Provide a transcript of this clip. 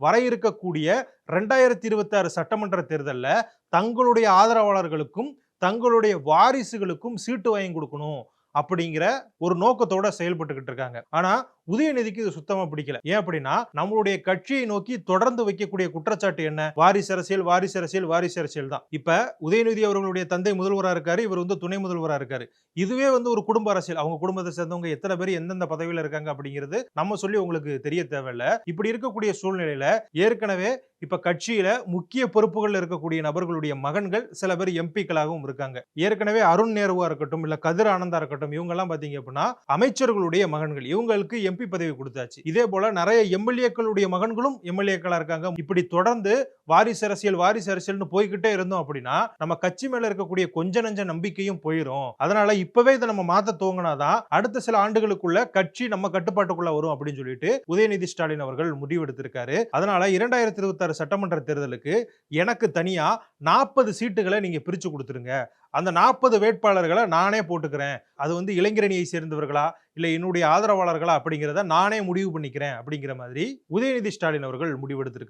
வர இருக்கக்கூடிய 2026 சட்டமன்ற தேர்தல்ல தங்களுடைய ஆதரவாளர்களுக்கும் தங்களுடைய வாரிசுகளுக்கும் சீட்டு வாங்கி கொடுக்கணும் அப்படிங்கிற ஒரு நோக்கத்தோட செயல்பட்டுக்கிட்டு இருக்காங்க. ஆனா உதயநிதிக்கு இது சுத்தமா பிடிக்கல. ஏன் அப்படின்னா நம்மளுடைய கட்சியை நோக்கி தொடர்ந்து வைக்கக்கூடிய குற்றச்சாட்டு என்ன? வாரிசு அரசியல், வாரிசு அரசியல், வாரிசு அரசியல் தான். இப்ப உதயநிதி அவர்களுடைய தந்தை முதல்வரா இருக்காரு, இவர் துணை முதல்வரா இருக்காரு. இதுவே ஒரு குடும்ப அரசியல். அவங்க குடும்பத்தை சேர்ந்தவங்க எத்தனை பேர் எந்தெந்த பதவியில இருக்காங்க அப்படிங்கிறது நம்ம சொல்லி உங்களுக்கு தெரிய தேவையில்ல. இப்படி இருக்கக்கூடிய சூழ்நிலையில ஏற்கனவே இப்ப கட்சியில முக்கிய பொறுப்புகள் இருக்கக்கூடிய நபர்களுடைய மகன்கள் சில பேர் எம்பிக்களாகவும் இருக்காங்க. ஏற்கனவே அருண் நேருவா இருக்கட்டும், இல்ல கதிர் ஆனந்தா இருக்கட்டும், இவங்க எல்லாம் பாத்தீங்க அப்படின்னா அமைச்சர்களுடைய மகன்கள். இவங்களுக்கு எம்பி பதவி கொடுத்தாச்சு. இதே போல நிறைய எம்எல்ஏக்களுடைய மகன்களும் எம்எல்ஏக்களா இருக்காங்க. இப்படி தொடர்ந்து வாரிசு அரசியல், வாரிசு அரசியல்னு போய்கிட்டே இருந்தோம் அப்படின்னா நம்ம கட்சி மேல இருக்கக்கூடிய கொஞ்ச நஞ்ச நம்பிக்கையும் போயிடும். அதனால இப்பவே இதை நம்ம மாத்த துவங்கினாதான் அடுத்த சில ஆண்டுகளுக்குள்ள கட்சி நம்ம கட்டுப்பாட்டுக்குள்ள வரும் அப்படின்னு சொல்லிட்டு உதயநிதி ஸ்டாலின் அவர்கள் முடிவெடுத்திருக்காரு. அதனால 2026 சட்டமன்ற தேர்தலுக்கு எனக்கு தனியா 40 சீட்டுகளை நீங்க பிரிச்சு கொடுத்துருங்க. அந்த 40 வேட்பாளர்களை நானே போட்டுக்கிறேன். அது இளைஞரணியை சேர்ந்தவர்களா இல்ல என்னுடைய ஆதரவாளர்களா அப்படிங்கிறத நானே முடிவு பண்ணிக்கிறேன் அப்படிங்கிற மாதிரி உதயநிதி ஸ்டாலின் அவர்கள் முடிவெடுத்திருக்காரு.